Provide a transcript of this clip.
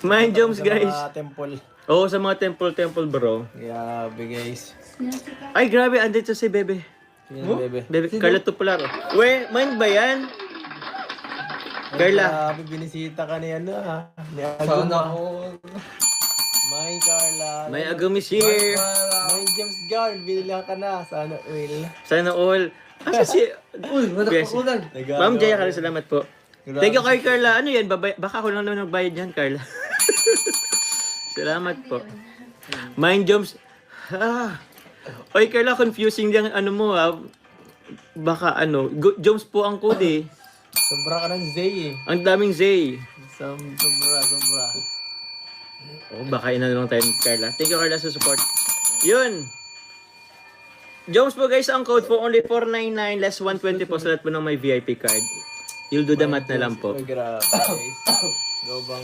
Mind Jones, guys. Sa mga temple. Oo, sa mga temple bro. Grabe guys. Ay, grabe, andito si Bebe. Sino bebe? Bebe, Carla Tupularo. We, mind ba yan? Carla. Grabe, binisita ka ni ano ha. Ni Aguma. May Carla. May Agumis here. May James Guard, binila ka na. Sana Will. Sana all. Asa si... Uy, Yes. madapakulan. Ma'am Jaya, Carla, salamat po. Thank you kay Carla. Ano yan? Baka ako lang naman nagbayad yan, Carla. Salamat po. Mind Jones. Oy, Carla, confusing yung ano mo ha. Baka ano. Jones po ang code eh. Sobra ka ng Zay eh. Ang daming Zay. Sobra. Oh, baka ina lang tayo ni Carla. Thank you, Carla, sa support. Yun. Jones po guys, ang code for only 499 less 120 po sa lahat po ng may VIP card. You'll do the math na lang po. Uy, grabe guys. Go bang